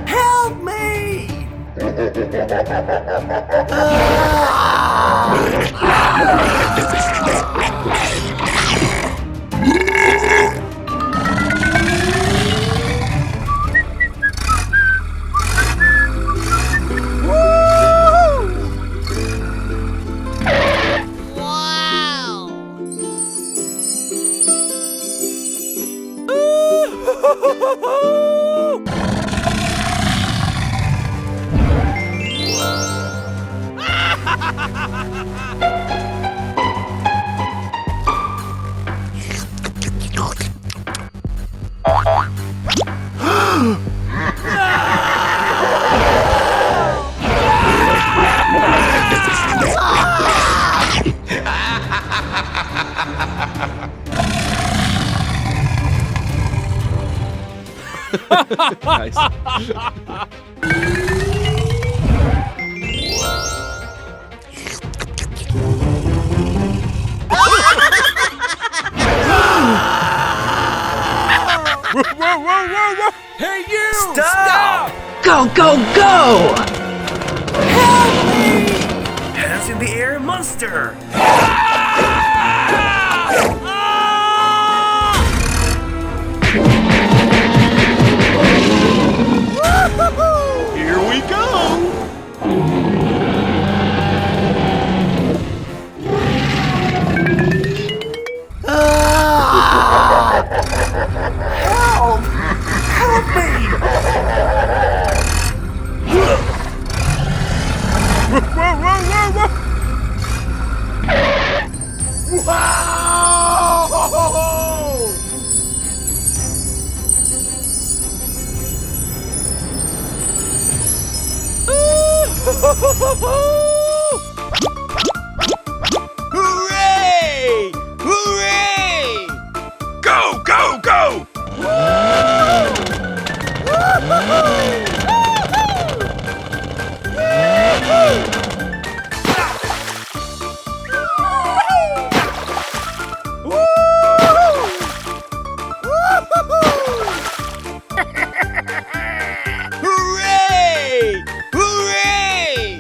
Help me! Nice. Hey, you! Stop! Go, go, go! Help me! Hands in the air, monster! Here we go! Help! Help me! Hooray! Hooray! Go, go, go! Hooray! Hooray!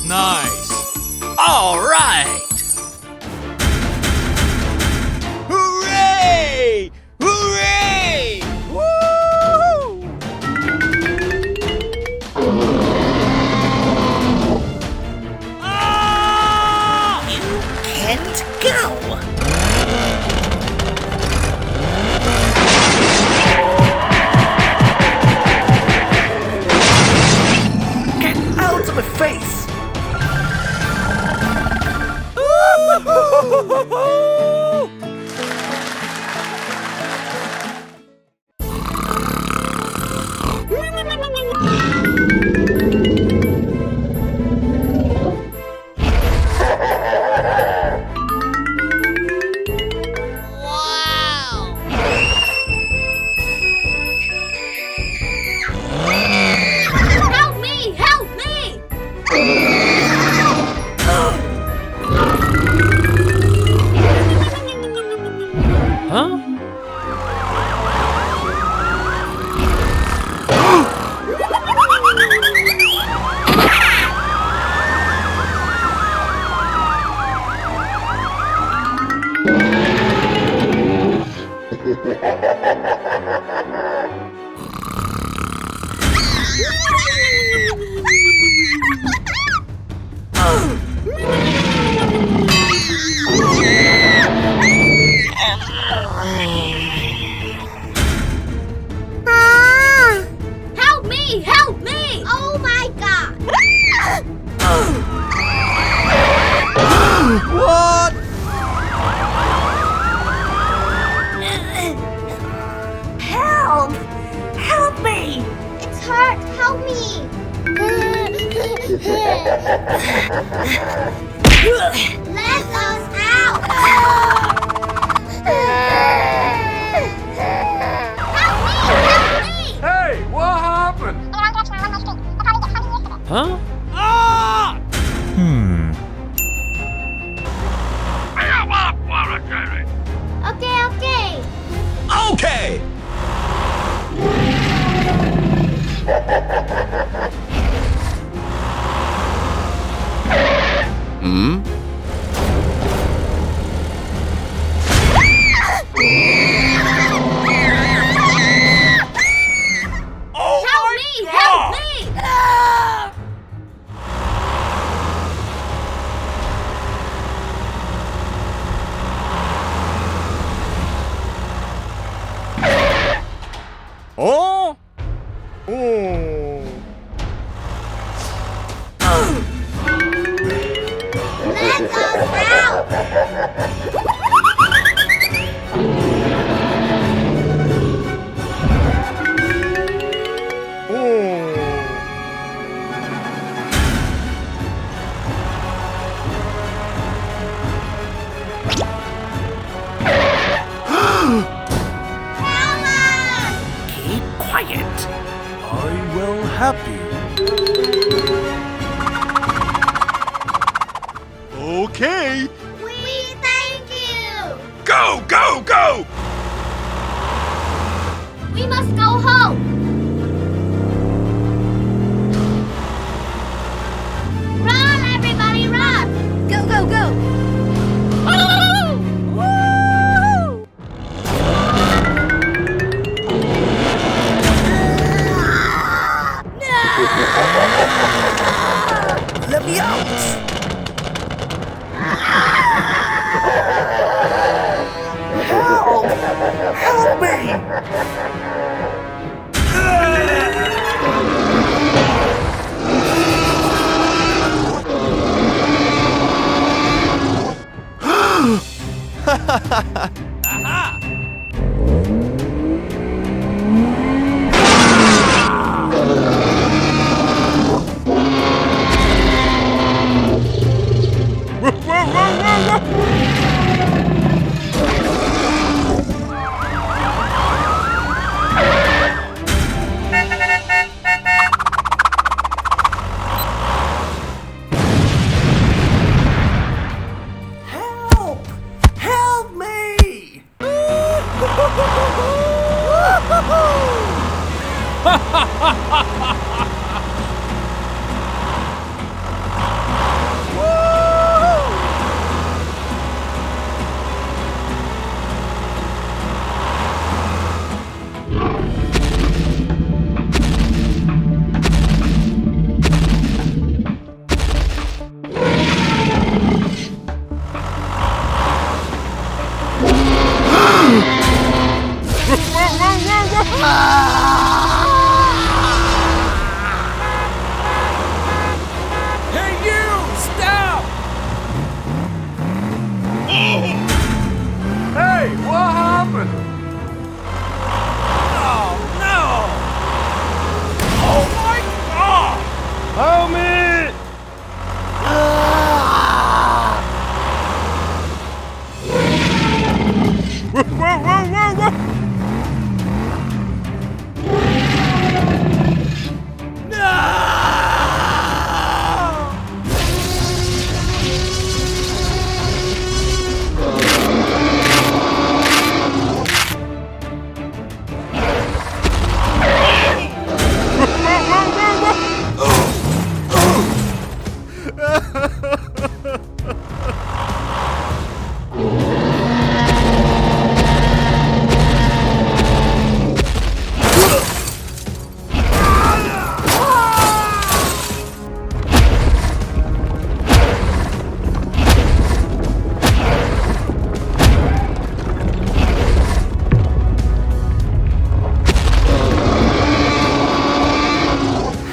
Nice! All right! Hooray! Hooray! Woo! Can't go! Get out of my face! Help me! Help me! Huh? Help me! Help me! Oh my god! What? Help! Help me! It's hurt! Help me! Let us out! Help me! Help me! Hey, what happened? Huh? Ah! Okay, okay. Okay! Hmm? Help me! Help me! Oh? Oh. Let us out! Help us! Keep quiet. I will help you. Okay! We thank you! Go, go, go! We must go home! Run, everybody, run! Go, go, go! Let me out. Help! Help me! Help! Help me! Hey, you! Stop! Hey, what happened? Oh, no! Oh, my God! Help me!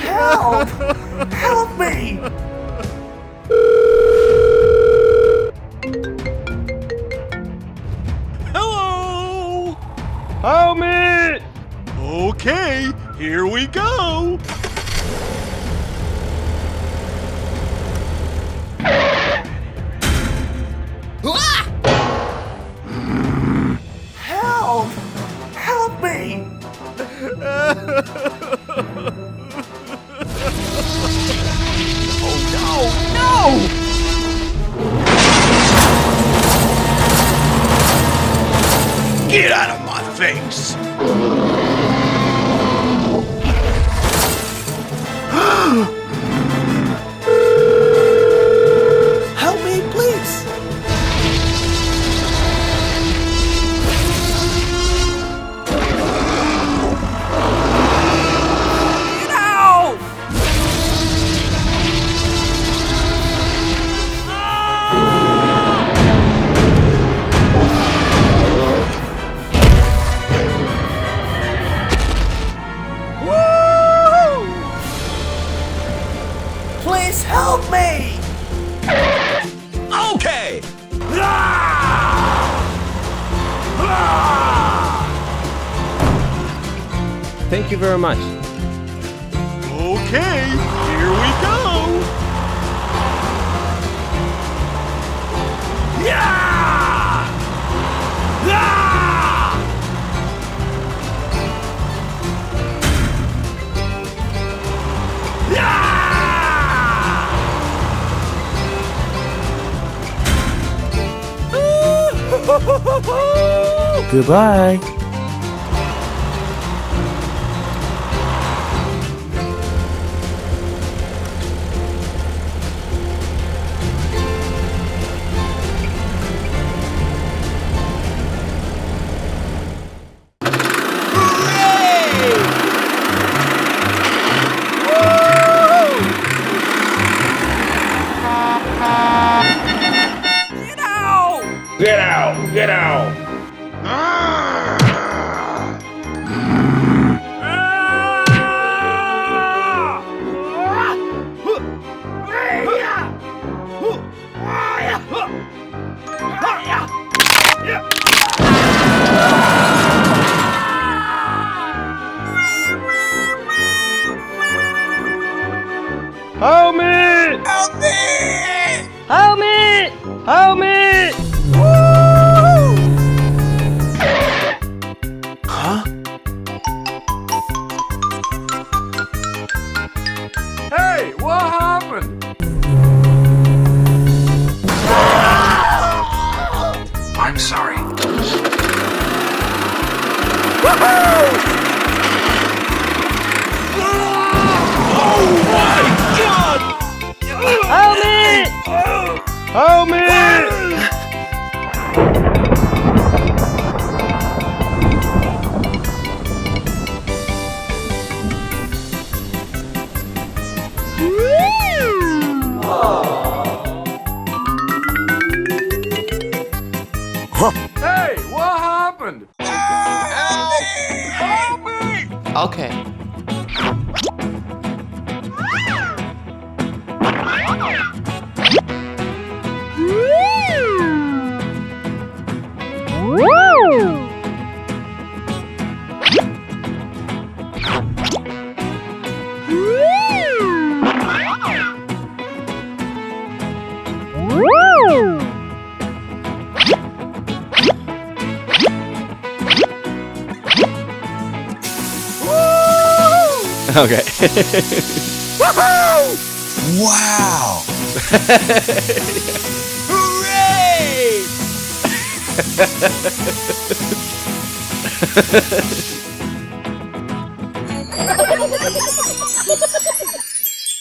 Help! Help me! Hello! Help me! Okay, here we go! Help! Help me! Oh, no! face! Help me, please! Get out! Please help me! Okay! Thank you very much. Okay, here we go! Yeah! Yeah! Goodbye. Get out! Get out! Get out! Help me! Help me! Help me! Help me! Huh? Hey, what happened? I'm sorry. Help me! Help me! Hey, what happened? Help me! Okay. Okay. Wow! Hooray!